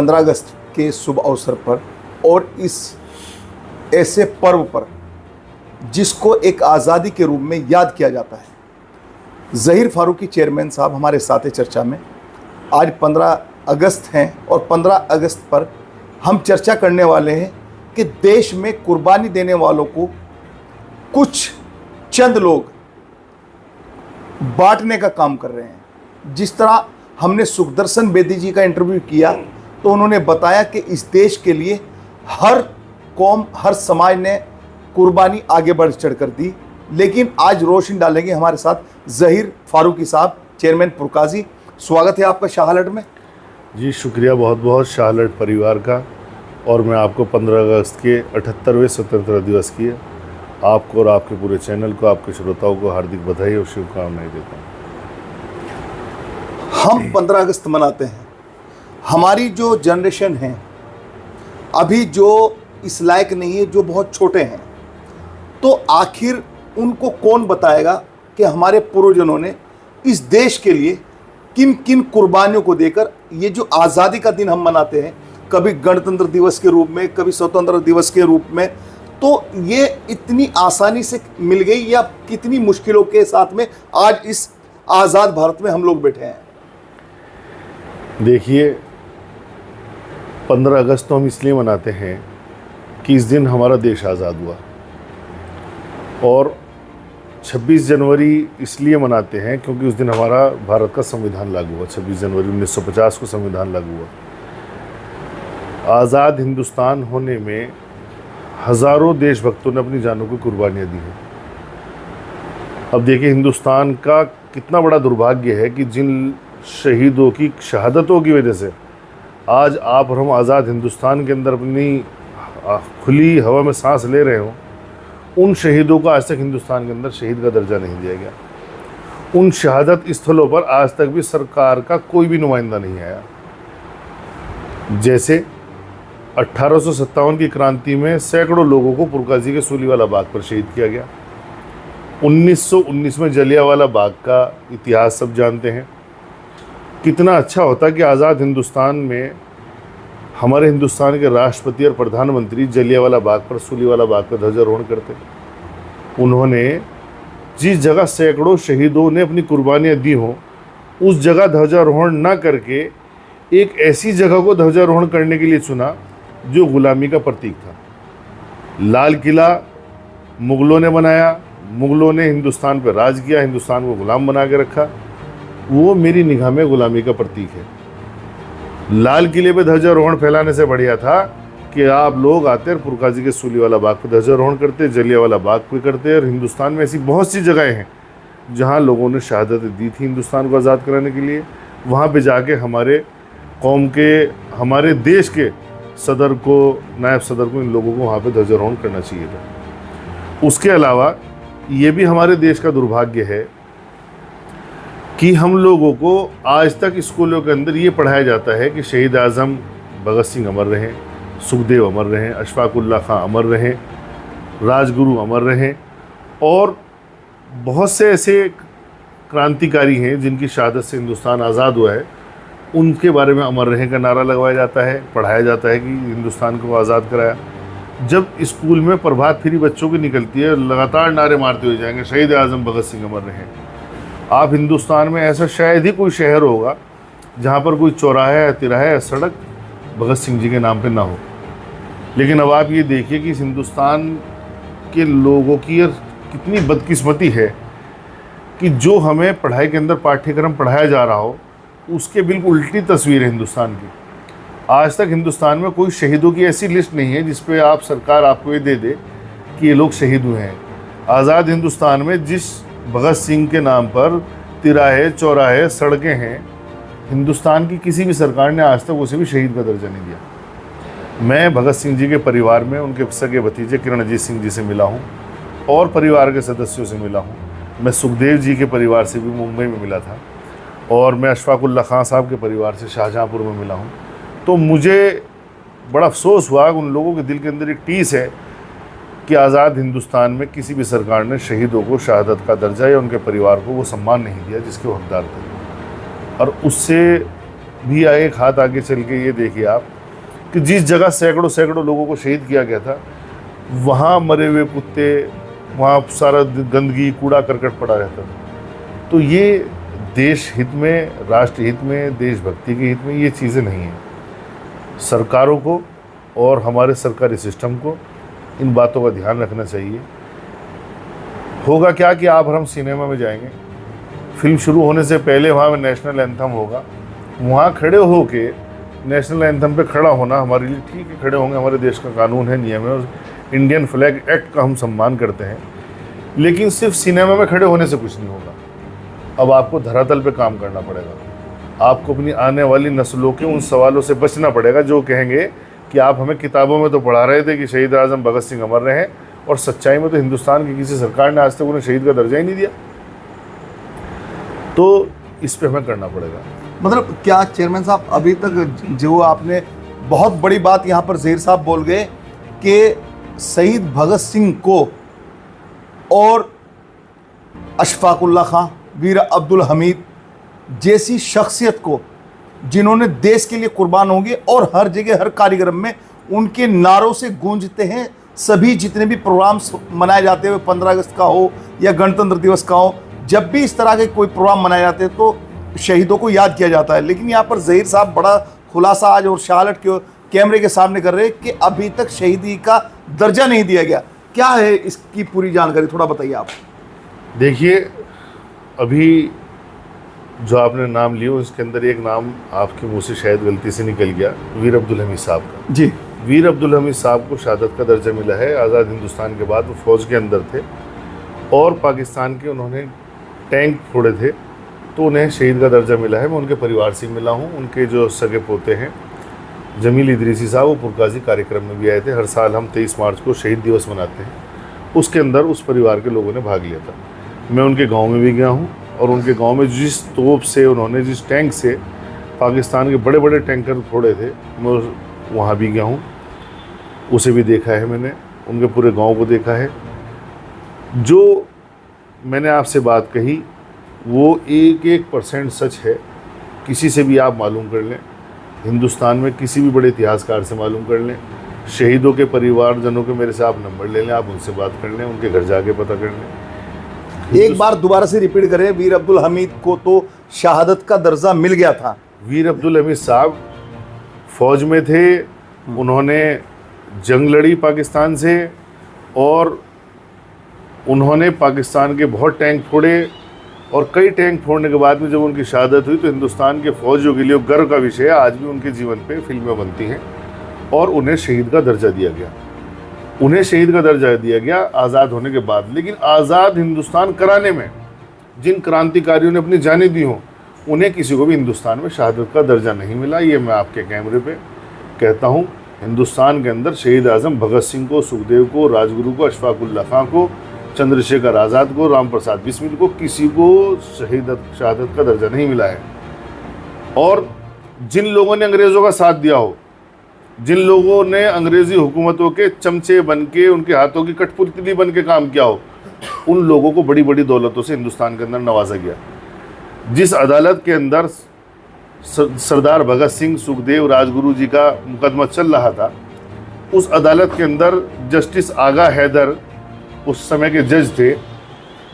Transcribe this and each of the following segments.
15 अगस्त के शुभ अवसर पर और इस ऐसे पर्व पर जिसको एक आज़ादी के रूप में याद किया जाता है, ज़हीर फारूकी चेयरमैन साहब हमारे साथ हैं चर्चा में। आज 15 अगस्त हैं और 15 अगस्त पर हम चर्चा करने वाले हैं कि देश में कुर्बानी देने वालों को कुछ चंद लोग बांटने का काम कर रहे हैं। जिस तरह हमने सुखदर्शन बेदी जी का इंटरव्यू किया तो उन्होंने बताया कि इस देश के लिए हर कौम, हर समाज ने कुर्बानी आगे बढ़ चढ़कर दी। लेकिन आज रोशनी डालेंगे हमारे साथ ज़हीर फारूकी साहब, चेयरमैन पुरकाजी। स्वागत है आपका शाह अलर्ट में। जी शुक्रिया बहुत बहुत शाह अलर्ट परिवार का। और मैं आपको 15 अगस्त के 78वें स्वतंत्रता दिवस की आपको और आपके पूरे चैनल को, आपके श्रोताओं को हार्दिक बधाई और शुभकामनाएं देता हूँ। हम 15 अगस्त मनाते हैं। हमारी जो जनरेशन है अभी, जो इस लायक नहीं है, जो बहुत छोटे हैं, तो आखिर उनको कौन बताएगा कि हमारे पूर्वजनों ने इस देश के लिए किन किन कुर्बानियों को देकर ये जो आज़ादी का दिन हम मनाते हैं, कभी गणतंत्र दिवस के रूप में, कभी स्वतंत्रता दिवस के रूप में, तो ये इतनी आसानी से मिल गई या कितनी मुश्किलों के साथ में आज इस आज़ाद भारत में हम लोग बैठे हैं। देखिए, 15 अगस्त तो हम इसलिए मनाते हैं कि इस दिन हमारा देश आज़ाद हुआ, और 26 जनवरी इसलिए मनाते हैं क्योंकि उस दिन हमारा भारत का संविधान लागू हुआ। 26 जनवरी 1950 को संविधान लागू हुआ। आज़ाद हिंदुस्तान होने में हज़ारों देशभक्तों ने अपनी जानों की कुर्बानियाँ दी हैं। अब देखिए, हिंदुस्तान का कितना बड़ा दुर्भाग्य है कि जिन शहीदों की शहादतों की वजह से आज आप और हम आज़ाद हिंदुस्तान के अंदर अपनी खुली हवा में सांस ले रहे हों, उन शहीदों को आज तक हिंदुस्तान के अंदर शहीद का दर्जा नहीं दिया गया। उन शहादत स्थलों पर आज तक भी सरकार का कोई भी नुमाइंदा नहीं आया। जैसे 1857 की क्रांति में सैकड़ों लोगों को पुरकाजी के सूलीवाला बाग पर शहीद किया गया। 1919 में जलियांवाला बाग का इतिहास सब जानते हैं। कितना अच्छा होता कि आज़ाद हिंदुस्तान में हमारे हिंदुस्तान के राष्ट्रपति और प्रधानमंत्री जलियांवाला बाग पर, सूलीवाला बाग पर ध्वजारोहण करते। उन्होंने जिस जगह सैकड़ों शहीदों ने अपनी कुर्बानियाँ दी हों, उस जगह ध्वजारोहण ना करके एक ऐसी जगह को ध्वजारोहण करने के लिए चुना जो गुलामी का प्रतीक था। लाल किला मुग़लों ने बनाया, मुग़लों ने हिंदुस्तान पर राज किया, हिंदुस्तान को गुलाम बना के रखा। वो मेरी निगाह में गुलामी का प्रतीक है। लाल किले पे ध्वजारोहण फैलाने से बढ़िया था कि आप लोग आते और पुरकाजी के सूलीवाला बाग पे ध्वजारोहण करते, जलियांवाला बाग पे करते। और हिंदुस्तान में ऐसी बहुत सी जगहें हैं जहाँ लोगों ने शहादत दी थी हिंदुस्तान को आज़ाद कराने के लिए। वहाँ पे जाके हमारे कौम के, हमारे देश के सदर को, नायब सदर को, इन लोगों को वहाँ पे ध्वजारोहण करना चाहिए था। उसके अलावा ये भी हमारे देश का दुर्भाग्य है कि हम लोगों को आज तक स्कूलों के अंदर ये पढ़ाया जाता है कि शहीद आज़म भगत सिंह अमर रहें, सुखदेव अमर रहें, अशफाकुल्ला खां अमर रहें, राजगुरु अमर रहें, और बहुत से ऐसे क्रांतिकारी हैं जिनकी शहादत से हिंदुस्तान आज़ाद हुआ है, उनके बारे में अमर रहें का नारा लगवाया जाता है, पढ़ाया जाता है कि हिंदुस्तान को आज़ाद कराया। जब स्कूल में प्रभात फेरी बच्चों की निकलती है, लगातार नारे मारते हुए जाएंगे, शहीद आज़म भगत सिंह अमर रहें। आप हिंदुस्तान में ऐसा शायद ही कोई शहर होगा जहाँ पर कोई चौराहा या तिराहा या सड़क भगत सिंह जी के नाम पे ना हो। लेकिन अब आप ये देखिए कि इस हिंदुस्तान के लोगों की कितनी बदकिस्मती है कि जो हमें पढ़ाई के अंदर पाठ्यक्रम पढ़ाया जा रहा हो, उसके बिल्कुल उल्टी तस्वीर है हिंदुस्तान की। आज तक हिंदुस्तान में कोई शहीदों की ऐसी लिस्ट नहीं है जिस पे आप, सरकार आपको ये दे दे कि ये लोग शहीद हुए हैं। आज़ाद हिंदुस्तान में जिस भगत सिंह के नाम पर तिराहे, चौराहे, सड़कें हैं, हिंदुस्तान की किसी भी सरकार ने आज तक उसे भी शहीद का दर्जा नहीं दिया। मैं भगत सिंह जी के परिवार में उनके सगे भतीजे किरणजीत सिंह जी से मिला हूँ और परिवार के सदस्यों से मिला हूँ। मैं सुखदेव जी के परिवार से भी मुंबई में मिला था, और मैं अशफाकुल्ला खां साहब के परिवार से शाहजहाँपुर में मिला हूँ। तो मुझे बड़ा अफसोस हुआ, उन लोगों के दिल के अंदर एक टीस है कि आज़ाद हिंदुस्तान में किसी भी सरकार ने शहीदों को शहादत का दर्जा या उनके परिवार को वो सम्मान नहीं दिया जिसके वो हकदार थे। और उससे भी एक हाथ आगे चल के ये देखिए आप कि जिस जगह सैकड़ों सैकड़ों लोगों को शहीद किया गया था, वहाँ मरे हुए कुत्ते, वहाँ सारा गंदगी कूड़ा करकट पड़ा रहता था। तो ये देश हित में, राष्ट्र हित में, देशभक्ति के हित में ये चीज़ें नहीं हैं। सरकारों को और हमारे सरकारी सिस्टम को इन बातों का ध्यान रखना चाहिए। होगा क्या कि आप और हम सिनेमा में जाएंगे, फिल्म शुरू होने से पहले वहाँ नेशनल एंथम होगा, वहाँ खड़े होके नेशनल एंथम पे खड़ा होना हमारे लिए ठीक है, खड़े होंगे, हमारे देश का कानून है, नियम है, और इंडियन फ्लैग एक्ट का हम सम्मान करते हैं। लेकिन सिर्फ सिनेमा में खड़े होने से कुछ नहीं होगा। अब आपको धरातल पे काम करना पड़ेगा। आपको अपनी आने वाली नस्लों के उन सवालों से बचना पड़ेगा जो कहेंगे कि आप हमें किताबों में तो पढ़ा रहे थे कि शहीद आज़म भगत सिंह अमर रहे, और सच्चाई में तो हिंदुस्तान की किसी सरकार ने आज तक उन्हें शहीद का दर्जा ही नहीं दिया। तो इस पे हमें करना पड़ेगा। मतलब क्या चेयरमैन साहब, अभी तक जो आपने बहुत बड़ी बात यहाँ पर ज़हीर साहब बोल गए कि शहीद भगत सिंह को और अशफाकुल्ला खां, वीर अब्दुल हमीद जैसी शख्सियत को, जिन्होंने देश के लिए कुर्बान होंगे और हर जगह हर कार्यक्रम में उनके नारों से गूंजते हैं। सभी जितने भी प्रोग्राम्स मनाए जाते हैं, 15 अगस्त का हो या गणतंत्र दिवस का हो, जब भी इस तरह के कोई प्रोग्राम मनाए जाते हैं तो शहीदों को याद किया जाता है। लेकिन यहाँ पर ज़हीर साहब बड़ा खुलासा आज और शालट के कैमरे के सामने कर रहे हैं कि अभी तक शहीदी का दर्जा नहीं दिया गया। क्या है इसकी पूरी जानकारी, थोड़ा बताइए आप। देखिए, अभी जो आपने नाम लिया उसके अंदर एक नाम आपके मुंह से शायद गलती से निकल गया, वीर अब्दुल हमीद साहब का। जी, वीर अब्दुल हमीद साहब को शहादत का दर्जा मिला है। आज़ाद हिंदुस्तान के बाद वो फ़ौज के अंदर थे और पाकिस्तान के उन्होंने टैंक फोड़े थे, तो उन्हें शहीद का दर्जा मिला है। मैं उनके परिवार से मिला हूँ। उनके जो सगे पोते हैं जमील इदरीसी साहब, वो पुरकाजी कार्यक्रम में भी आए थे। हर साल हम 23 मार्च को शहीद दिवस मनाते हैं, उसके अंदर उस परिवार के लोगों ने भाग लिया था। मैं उनके गांव में भी गया हूं और उनके गांव में जिस तोप से उन्होंने, जिस टैंक से पाकिस्तान के बड़े बड़े टैंकर फोड़े थे, मैं वहाँ भी गया हूँ, उसे भी देखा है मैंने, उनके पूरे गांव को देखा है। जो मैंने आपसे बात कही वो 1% सच है। किसी से भी आप मालूम कर लें, हिंदुस्तान में किसी भी बड़े इतिहासकार से मालूम कर लें, शहीदों के परिवारजनों के मेरे से आप नंबर ले लें, आप उनसे बात कर लें, उनके घर जाके पता कर लें। एक बार दोबारा से रिपीट करें, वीर अब्दुल हमीद को तो शहादत का दर्जा मिल गया था। वीर अब्दुल हमीद साहब फौज में थे, उन्होंने जंग लड़ी पाकिस्तान से और उन्होंने पाकिस्तान के बहुत टैंक फोड़े, और कई टैंक फोड़ने के बाद में जब उनकी शहादत हुई तो हिंदुस्तान के फौजियों के लिए गर्व का विषय है। आज भी उनके जीवन पे फिल्में बनती हैं और उन्हें शहीद का दर्जा दिया गया। उन्हें शहीद का दर्जा दिया गया आज़ाद होने के बाद। लेकिन आज़ाद हिंदुस्तान कराने में जिन क्रांतिकारियों ने अपनी जानें दी हों, उन्हें किसी को भी हिंदुस्तान में शहादत का दर्जा नहीं मिला। ये मैं आपके कैमरे पे कहता हूँ। हिंदुस्तान के अंदर शहीद आज़म भगत सिंह को, सुखदेव को, राजगुरु को, अशफाकुल्ला खां को, चंद्रशेखर आज़ाद को, राम प्रसाद बिस्मिल को, किसी को शहादत का दर्जा नहीं मिला है। और जिन लोगों ने अंग्रेज़ों का साथ दिया हो, जिन लोगों ने अंग्रेज़ी हुकूमतों के चमचे बन के, उनके हाथों की कठपुतली बन के काम किया हो, उन लोगों को बड़ी बड़ी दौलतों से हिंदुस्तान के अंदर नवाजा गया। जिस अदालत के अंदर सरदार भगत सिंह, सुखदेव, राजगुरु जी का मुकदमा चल रहा था, उस अदालत के अंदर जस्टिस आगा हैदर उस समय के जज थे।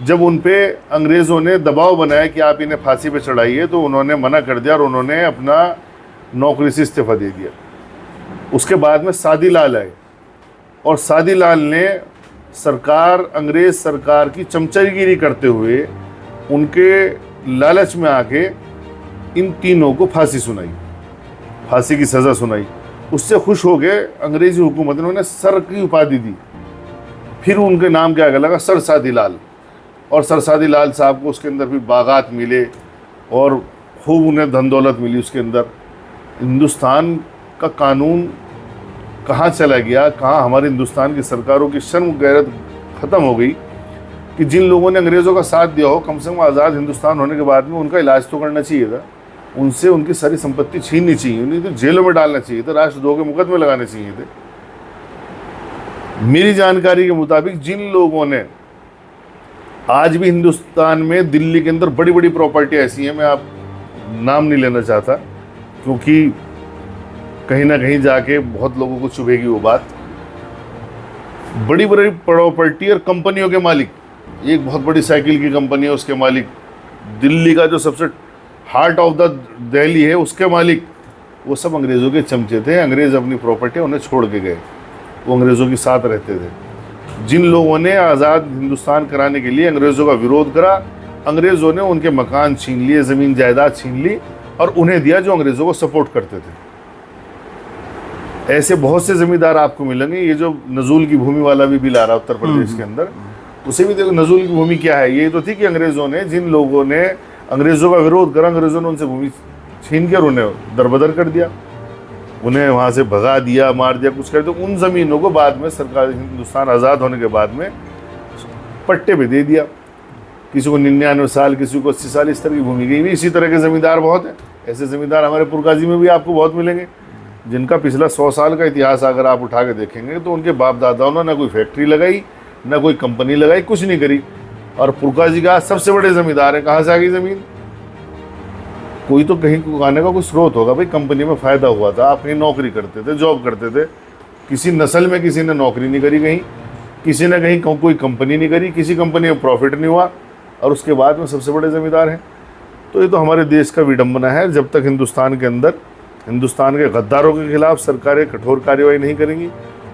जब उन पे अंग्रेज़ों ने दबाव बनाया कि आप इन्हें फांसी पे चढ़ाइए, तो उन्होंने मना कर दिया और उन्होंने अपना नौकरी से इस्तीफ़ा दे दिया। उसके बाद में सादी लाल आए और सादी लाल ने सरकार, अंग्रेज़ सरकार की चमचागिरी करते हुए उनके लालच में आके इन तीनों को फांसी सुनाई, फांसी की सज़ा सुनाई। उससे खुश हो गए अंग्रेज़ी हुकूमत ने उन्हें सर की उपाधि दी। फिर उनके नाम क्या लगा, सर सादी लाल। और सर सादी लाल साहब को उसके अंदर फिर बागात मिले और खूब उन्हें धन दौलत मिली उसके अंदर। हिंदुस्तान का कानून कहाँ चला गया, कहाँ हमारे हिंदुस्तान की सरकारों की शर्म गैरत ख़त्म हो गई कि जिन लोगों ने अंग्रेज़ों का साथ दिया हो, कम से कम आज़ाद हिंदुस्तान होने के बाद में उनका इलाज तो करना चाहिए था, उनसे उनकी सारी संपत्ति छीननी चाहिए, उन्हें तो जेलों में डालना चाहिए था, राष्ट्रद्रोह के मुकदमे लगाने चाहिए थे। मेरी जानकारी के मुताबिक जिन लोगों ने आज भी हिंदुस्तान में, दिल्ली के अंदर बड़ी बड़ी प्रॉपर्टी ऐसी हैं, मैं आप नाम नहीं लेना चाहता, क्योंकि कहीं ना कहीं जाके बहुत लोगों को चुभेगी वो बात। बड़ी बड़ी प्रॉपर्टी और कंपनियों के मालिक, एक बहुत बड़ी साइकिल की कंपनी है उसके मालिक, दिल्ली का जो सबसे हार्ट ऑफ द दिल्ली है उसके मालिक, वो सब अंग्रेज़ों के चमचे थे। अंग्रेज़ अपनी प्रॉपर्टी उन्हें छोड़ के गए, वो अंग्रेज़ों के साथ रहते थे। जिन लोगों ने आज़ाद हिंदुस्तान कराने के लिए अंग्रेज़ों का विरोध करा, अंग्रेज़ों ने उनके मकान छीन लिए, ज़मीन जायदाद छीन ली और उन्हें दिया जो अंग्रेज़ों को सपोर्ट करते थे। ऐसे बहुत से ज़मींदार आपको मिलेंगे। ये जो नज़ूल की भूमि वाला भी बिल आ रहा है उत्तर प्रदेश के अंदर, उसे भी देखो नज़ूल की भूमि क्या है। ये तो थी कि अंग्रेज़ों ने, जिन लोगों ने अंग्रेज़ों का विरोध करा, अंग्रेज़ों ने उनसे भूमि छीन कर उन्हें दरबदर कर दिया, उन्हें वहाँ से भगा दिया, मार दिया, कुछ कर दिया। उन ज़मीनों को बाद में सरकार, हिंदुस्तान आज़ाद होने के बाद में पट्टे पे दे दिया। किसी को 99 साल, किसी को 80 साल, इस तरह की भूमि गई हुई। इसी तरह के ज़मींदार बहुत हैं। ऐसे ज़मींदार हमारे पुरकाजी में भी आपको बहुत मिलेंगे, जिनका पिछला 100 साल का इतिहास अगर आप उठा के देखेंगे तो उनके बाप दादाओं ने ना कोई फैक्ट्री लगाई, ना कोई कंपनी लगाई, कुछ नहीं करी। और पुरकाजी का सबसे बड़े ज़मींदार हैं। कहाँ से आ गई ज़मीन? कोई तो कहीं को आने का कोई स्रोत होगा भाई। कंपनी में फ़ायदा हुआ था, आप कहीं नौकरी करते थे, जॉब करते थे, किसी नस्ल में किसी ने नौकरी नहीं करी, कहीं किसी ने कहीं कोई कंपनी नहीं करी, किसी कंपनी में प्रॉफिट नहीं हुआ, और उसके बाद में सबसे बड़े ज़मींदार हैं। तो ये तो हमारे देश का विडंबना है। जब तक हिंदुस्तान के अंदर हिंदुस्तान के गद्दारों के खिलाफ सरकारें कठोर कार्रवाई नहीं करेंगी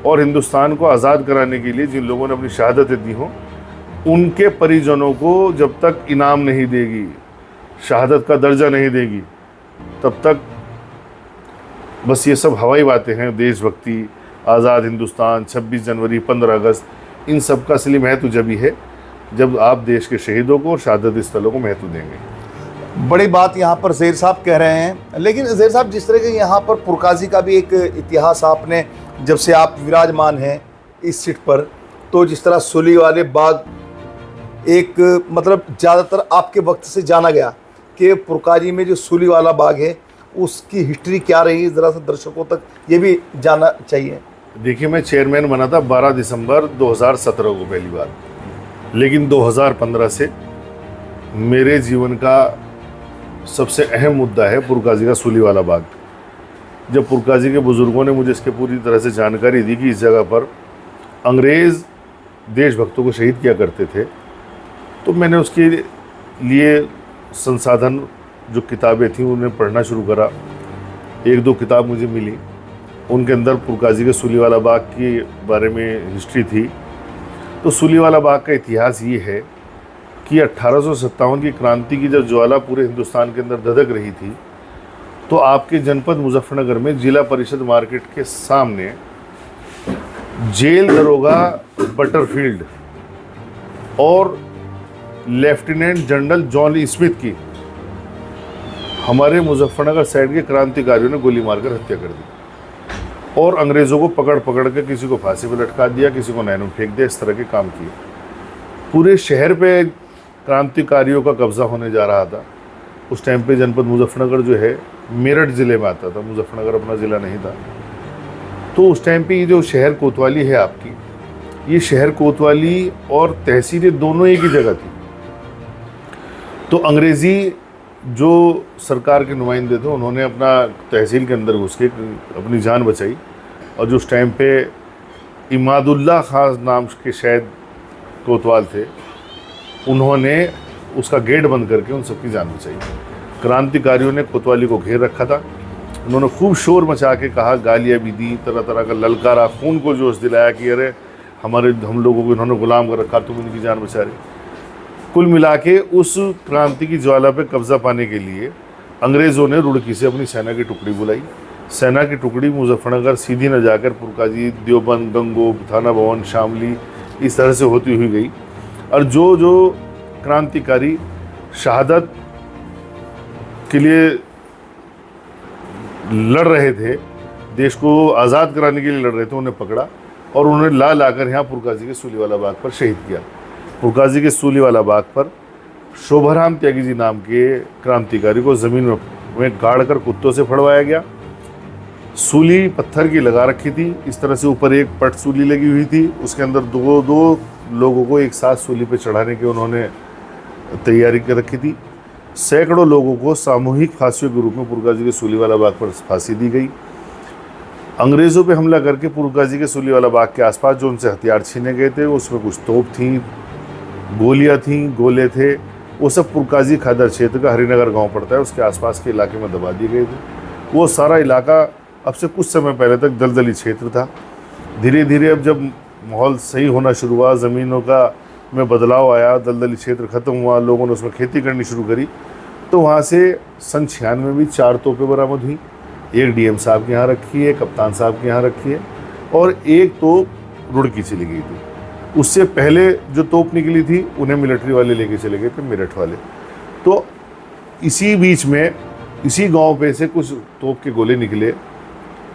और हिंदुस्तान को आज़ाद कराने के लिए जिन लोगों ने अपनी शहादतें दी हों, उनके परिजनों को जब तक इनाम नहीं देगी, शहादत का दर्जा नहीं देगी, तब तक बस ये सब हवाई बातें हैं। देशभक्ति, आज़ाद हिंदुस्तान, 26 जनवरी, 15 अगस्त, इन सब का असली महत्व जब ही है जब आप देश के शहीदों को और शहादत स्थलों को महत्व देंगे। बड़ी बात यहाँ पर ज़ेर साहब कह रहे हैं। लेकिन ज़ेर साहब, जिस तरह के यहाँ पर पुरकाजी का भी एक इतिहास आपने, जब से आप विराजमान हैं इस सीट पर, तो जिस तरह सूली वाले बाग एक मतलब ज़्यादातर आपके वक्त से जाना गया कि पुरकाजी में जो सूली वाला बाग है उसकी हिस्ट्री क्या रही, ज़रा सा दर्शकों तक ये भी जानना चाहिए। देखिए, मैं चेयरमैन बना था 12 दिसंबर 2017 को पहली बार, लेकिन 2015 से मेरे जीवन का सबसे अहम मुद्दा है पुरकाजी का सूली वाला बाग। जब पुरकाजी के बुज़ुर्गों ने मुझे इसके पूरी तरह से जानकारी दी कि इस जगह पर अंग्रेज़ देशभक्तों को शहीद किया करते थे, तो मैंने उसके लिए संसाधन, जो किताबें थीं, उन्हें पढ़ना शुरू करा। 1-2 किताब मुझे मिली, उनके अंदर पुरकाजी के सूली वाला बाग के बारे में हिस्ट्री थी। तो सूली वाला बाग का इतिहास ये है कि 1857 की क्रांति की जब ज्वाला पूरे हिंदुस्तान के अंदर धधक रही थी, तो आपके जनपद मुजफ्फरनगर में जिला परिषद मार्केट के सामने जेल दरोगा बटरफील्ड और lieutenant general John Lee Smith की हमारे मुजफ्फरनगर साइड के क्रांतिकारियों ने गोली मारकर हत्या कर दी और अंग्रेज़ों को पकड़ पकड़ के किसी को फांसी पर लटका दिया, किसी को नैन में फेंक दिया। इस तरह के काम किए। पूरे शहर पे क्रांतिकारियों का कब्ज़ा होने जा रहा था। उस टाइम पे जनपद मुजफ्फरनगर जो है मेरठ ज़िले में आता था, मुजफ्फरनगर अपना ज़िला नहीं था। तो उस टाइम पे ये जो शहर कोतवाली है आपकी, ये शहर कोतवाली और तहसीलें दोनों एक ही जगह थी। तो अंग्रेज़ी जो सरकार के नुमाइंदे थे, उन्होंने अपना तहसील के अंदर घुस के अपनी जान बचाई, और जो उस टाइम पे इमादुल्ला खान नाम के शायद कोतवाल थे, उन्होंने उसका गेट बंद करके उन सबकी जान बचाई। क्रांतिकारियों ने कोतवाली को घेर रखा था। उन्होंने खूब शोर मचा के कहा, गालियाँ भी दी, तरह तरह का ललकारा, खून को जोश दिलाया कि अरे हम लोगों को इन्होंने गुलाम कर रखा, तुम इनकी जान बचा रहे। कुल मिला के उस क्रांति की ज्वाला पे कब्ज़ा पाने के लिए अंग्रेज़ों ने रुड़की से अपनी सेना की टुकड़ी बुलाई। सेना की टुकड़ी मुजफ्फरनगर सीधी न जाकर पुरकाजी, देवबंद, गंगोह, थाना भवन, शामली, इस तरह से होती हुई गई। और जो जो क्रांतिकारी शहादत के लिए लड़ रहे थे, देश को आज़ाद कराने के लिए लड़ रहे थे, उन्हें पकड़ा और उन्हें ला लाकर यहाँ पुरकाजी के सूली वाला बाग पर शहीद किया। पुरकाजी के सूली वाला बाग पर शोभाराम त्यागी जी नाम के क्रांतिकारी को ज़मीन में गाड़ कर कुत्तों से फड़वाया गया। सूली पत्थर की लगा रखी थी, इस तरह से ऊपर एक पट सूली लगी हुई थी, उसके अंदर दो लोगों को एक साथ सूली पे चढ़ाने की उन्होंने तैयारी कर रखी थी। सैकड़ों लोगों को सामूहिक फांसियों के रूप में पुरकाजी के सूलीवाला बाग पर फांसी दी गई। अंग्रेज़ों पे हमला करके पुरकाजी के सूलीवाला बाग के आसपास जो उनसे हथियार छीने गए थे, उसमें कुछ तोप थी, गोलियां थी, गोले थे, वो सब पुरकाजी खादर क्षेत्र का हरिनगर गांव पड़ता है, उसके आसपास के इलाके में दबा दिए गए थे। वो सारा इलाका अब से कुछ समय पहले तक दलदली क्षेत्र था। धीरे धीरे अब जब माहौल सही होना शुरू हुआ, ज़मीनों का में बदलाव आया, दलदली क्षेत्र ख़त्म हुआ, लोगों ने उसमें खेती करनी शुरू करी, तो वहाँ से सन 96 में भी 4 तोपें बरामद हुई। एक डीएम साहब के यहाँ रखी है, कप्तान साहब के यहाँ रखी है, और एक तोप रुड़की चली गई थी। उससे पहले जो तोप निकली थी उन्हें मिलिट्री वाले लेके चले गए थे, मेरठ वाले। तो इसी बीच में इसी गांव पे से कुछ तोप के गोले निकले,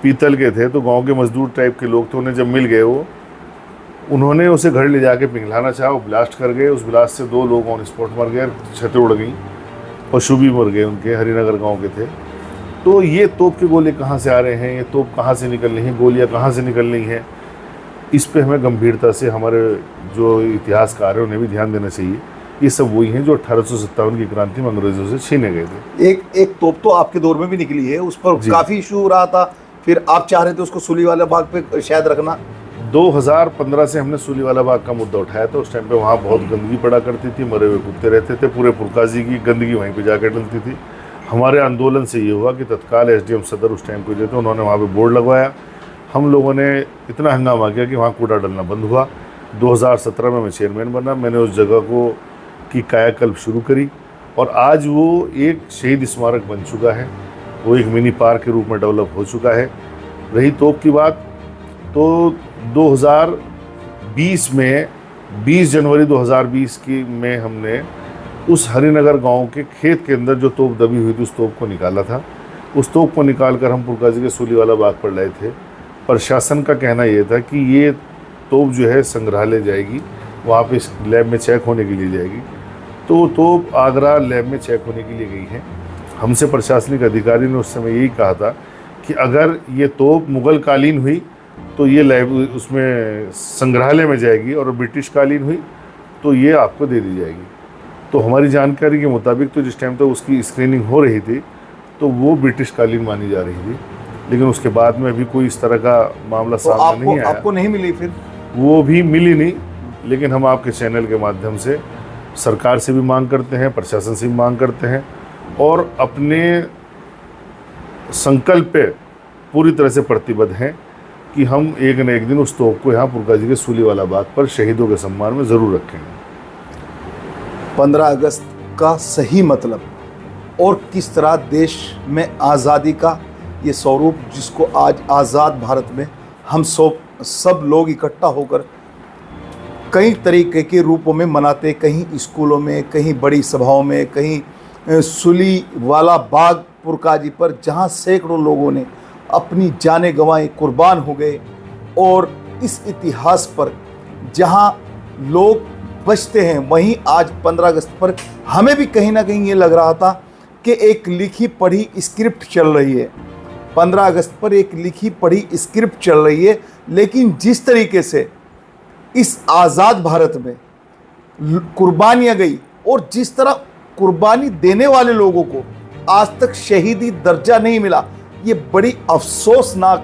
पीतल के थे, तो गांव के मजदूर टाइप के लोग थे, उन्हें जब मिल गए उन्होंने उसे घर ले जाके पिघलाना चाहा, वो ब्लास्ट कर गए। उस ब्लास्ट से 2 लोग ऑन स्पॉट मर गए, छतें उड़ गई, पशु भी मर गए उनके, हरिनगर गाँव के थे। तो ये तोप के गोले कहाँ से आ रहे हैं, ये तोप कहाँ से निकल रही हैं, गोलियाँ कहाँ से निकल रही हैं, इस पे हमें गंभीरता से हमारे जो इतिहासकार हैं उन्हें भी ध्यान देना चाहिए। ये सब वही हैं जो 1857 की क्रांति में अंग्रेज़ों से छीने गए थे। एक तोप तो आपके दौर में भी निकली है, उस पर काफ़ी इशू हो रहा था, फिर आप चाह रहे थे उसको सूलीवाला बाग पे शायद रखना। 2015 से हमने सूलीवाला बाग का मुद्दा उठाया था। उस टाइम पे वहाँ बहुत गंदगी पड़ा करती थी, मरे हुए कुत्ते रहते थे, पूरे पुरकाजी की गंदगी वहीं पे जाकर डलती थी। हमारे आंदोलन से ये हुआ कि तत्काल एसडीएम सदर उस टाइम को जो थे, उन्होंने वहाँ पे बोर्ड लगवाया। हम लोगों ने इतना हंगामा किया कि वहाँ कूड़ा डलना बंद हुआ। 2017 में मैं चेयरमैन बना, मैंने उस जगह को की कायाकल्प शुरू करी, और आज वो एक शहीद स्मारक बन चुका है, वो एक मिनी पार्क के रूप में डेवलप हो चुका है। रही तोप की बात, तो 2020 में 20 जनवरी 2020 की में हमने उस हरिनगर गांव के खेत के अंदर जो तोप दबी हुई थी, उस तोप को निकाला था। उस तोप को निकाल कर हम पुरकाजी के सूलीवाला बाग पर लाए थे। प्रशासन का कहना ये था कि ये तोप जो है संग्रहालय जाएगी, वहाँ पे लैब में चेक होने के लिए जाएगी। तो तोप आगरा लैब में चेक होने के लिए गई है। हमसे प्रशासनिक अधिकारी ने उस समय यही कहा था कि अगर ये तोप मुग़ल कालीन हुई तो ये लैब उसमें संग्रहालय में जाएगी, और ब्रिटिश कालीन हुई तो ये आपको दे दी जाएगी। तो हमारी जानकारी के मुताबिक तो जिस टाइम तक उसकी स्क्रीनिंग हो रही थी तो वो ब्रिटिश कालीन मानी जा रही थी, लेकिन उसके बाद में अभी कोई इस तरह का मामला सामने नहीं आया। आपको नहीं मिली? फिर वो भी मिली नहीं, लेकिन हम आपके चैनल के माध्यम से सरकार से भी मांग करते हैं, प्रशासन से भी मांग करते हैं, और अपने संकल्प पे पूरी तरह से प्रतिबद्ध हैं कि हम एक न एक दिन उस तोप को यहाँ पुरकाजी के सूलीवाला बाग पर शहीदों के सम्मान में ज़रूर रखेंगे। 15 अगस्त का सही मतलब और किस तरह देश में आज़ादी का ये स्वरूप, जिसको आज आज़ाद भारत में हम सब लोग इकट्ठा होकर कई तरीके के रूपों में मनाते, कहीं स्कूलों में, कहीं बड़ी सभाओं में, कहीं सूलीवाला बाग पुरकाजी पर, जहां सैकड़ों लोगों ने अपनी जानें गंवाई, कुर्बान हो गए। और इस इतिहास पर जहां लोग बचते हैं, वहीं आज 15 अगस्त पर हमें भी कहीं ना कहीं ये लग रहा था कि एक लिखी पढ़ी स्क्रिप्ट चल रही है। 15 अगस्त पर एक लिखी पढ़ी स्क्रिप्ट चल रही है, लेकिन जिस तरीके से इस आज़ाद भारत में कुर्बानियाँ गई, और जिस तरह कुर्बानी देने वाले लोगों को आज तक शहीदी दर्जा नहीं मिला, ये बड़ी अफसोसनाक,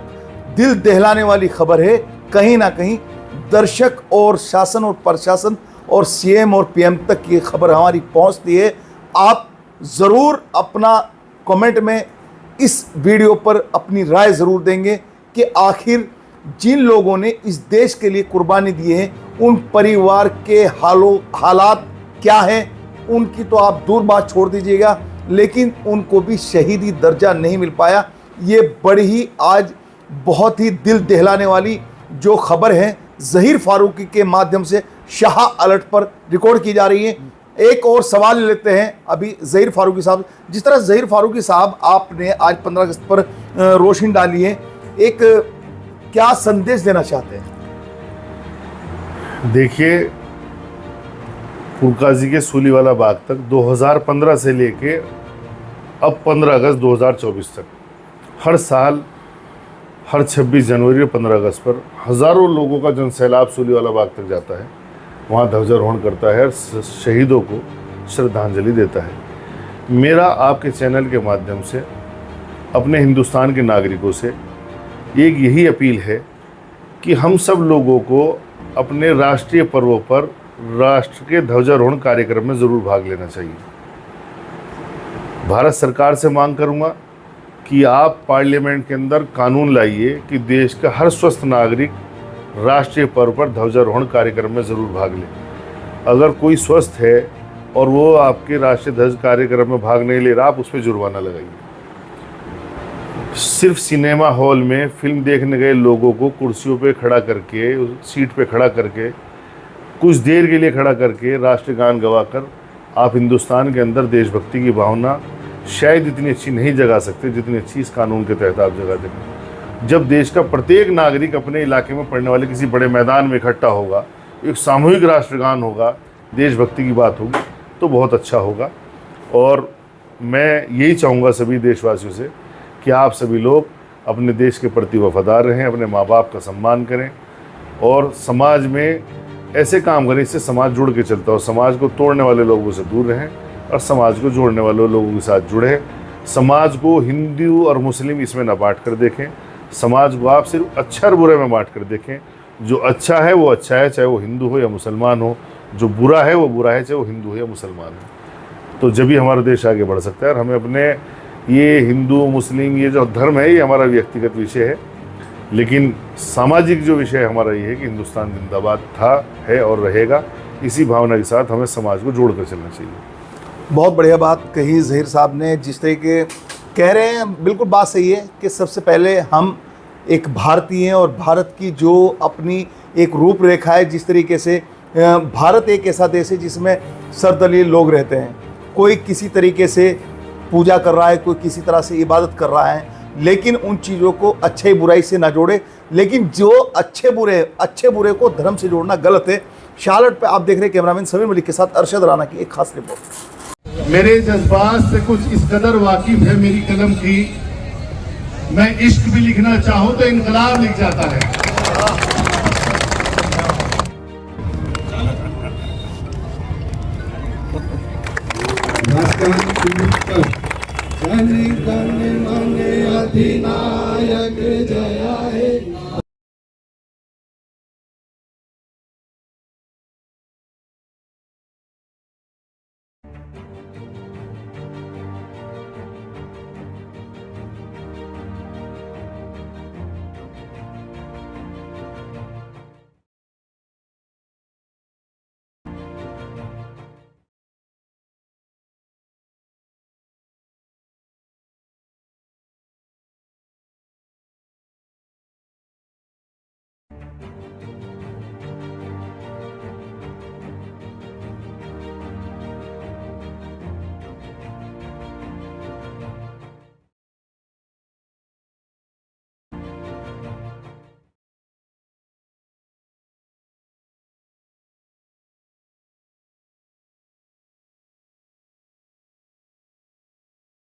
दिल दहलाने वाली खबर है। कहीं ना कहीं दर्शक और शासन और प्रशासन और सीएम और पीएम तक ये खबर हमारी पहुंचती है। आप ज़रूर अपना कमेंट में इस वीडियो पर अपनी राय ज़रूर देंगे कि आखिर जिन लोगों ने इस देश के लिए कुर्बानी दी है, उन परिवार के हालात क्या हैं, उनकी तो आप दूर बात छोड़ दीजिएगा, लेकिन उनको भी शहीदी दर्जा नहीं मिल पाया। ये बड़ी ही आज बहुत ही दिल दहलाने वाली जो खबर है, ज़हीर फारूकी के माध्यम से शाह अलर्ट पर रिकॉर्ड की जा रही है। एक और सवाल लेते हैं अभी ज़हीर फारूकी साहब। जिस तरह ज़हीर फारूकी साहब आपने आज 15 अगस्त पर रोशनी डाली है, एक क्या संदेश देना चाहते हैं? देखिए, पुरकाजी के सूलीवाला बाग तक 2015 से लेके अब 15 अगस्त 2024 तक हर साल हर 26 जनवरी और 15 अगस्त पर हज़ारों लोगों का जनसैलाब सूलीवाला बाग तक जाता है, वहाँ ध्वजारोहण करता है, शहीदों को श्रद्धांजलि देता है। मेरा आपके चैनल के माध्यम से अपने हिंदुस्तान के नागरिकों से एक यही अपील है कि हम सब लोगों को अपने राष्ट्रीय पर्वों पर राष्ट्र के ध्वजारोहण कार्यक्रम में ज़रूर भाग लेना चाहिए। भारत सरकार से मांग करूंगा कि आप पार्लियामेंट के अंदर कानून लाइए कि देश का हर स्वस्थ नागरिक राष्ट्रीय पर्व पर ध्वजारोहण कार्यक्रम में ज़रूर भाग ले। अगर कोई स्वस्थ है और वो आपके राष्ट्रीय ध्वज कार्यक्रम में भाग नहीं ले रहा, आप उस पर जुर्माना लगाइए। सिर्फ सिनेमा हॉल में फिल्म देखने गए लोगों को कुर्सियों पे खड़ा करके, सीट पे खड़ा करके, कुछ देर के लिए खड़ा करके राष्ट्रीय गान गवाकर आप हिंदुस्तान के अंदर देशभक्ति की भावना शायद इतनी अच्छी नहीं जगा सकते जितनी अच्छी इस कानून के तहत आप जगा देंगे। जब देश का प्रत्येक नागरिक अपने इलाके में पड़ने वाले किसी बड़े मैदान में इकट्ठा होगा, एक सामूहिक राष्ट्रगान होगा, देशभक्ति की बात होगी, तो बहुत अच्छा होगा। और मैं यही चाहूँगा सभी देशवासियों से कि आप सभी लोग अपने देश के प्रति वफादार रहें, अपने माँ बाप का सम्मान करें और समाज में ऐसे काम करें इससे समाज जुड़ के चलता हो। समाज को तोड़ने वाले लोगों से दूर रहें और समाज को जोड़ने वाले लोगों के साथ जुड़े। समाज को हिंदू और मुस्लिम इसमें ना बांट कर देखें। समाज को आप सिर्फ अच्छा और बुरे में बांट कर देखें। जो अच्छा है वो अच्छा है, चाहे वो हिंदू हो या मुसलमान हो। जो बुरा है वो बुरा है, चाहे वो हिंदू हो या मुसलमान हो। तो जब भी हमारा देश आगे बढ़ सकता है। और हमें अपने ये हिंदू मुस्लिम ये जो धर्म है ये हमारा व्यक्तिगत विषय है, लेकिन सामाजिक जो विषय हमारा ये है कि हिंदुस्तान जिंदाबाद था, है और रहेगा। इसी भावना के साथ हमें समाज को जोड़ कर चलना चाहिए। बहुत बढ़िया बात कही ज़हीर साहब ने। जिस तरीके कह रहे हैं बिल्कुल बात सही है कि सबसे पहले हम एक भारतीय हैं और भारत की जो अपनी एक रूपरेखा है, जिस तरीके से भारत एक ऐसा देश है जिसमें सर्वदलीय लोग रहते हैं। कोई किसी तरीके से पूजा कर रहा है, कोई किसी तरह से इबादत कर रहा है, लेकिन उन चीज़ों को अच्छे बुराई से ना जोड़े। लेकिन जो अच्छे बुरे को धर्म से जोड़ना गलत है। शार्लेट पे आप देख रहे हैं कैमरामैन समीर मलिक के साथ अरशद राना की एक खास रिपोर्ट। मेरे जज्बात से कुछ इस कदर वाकिफ है मेरी कलम की, मैं इश्क भी लिखना चाहूं तो इनकलाब लिख जाता है। अधिनायक जया है।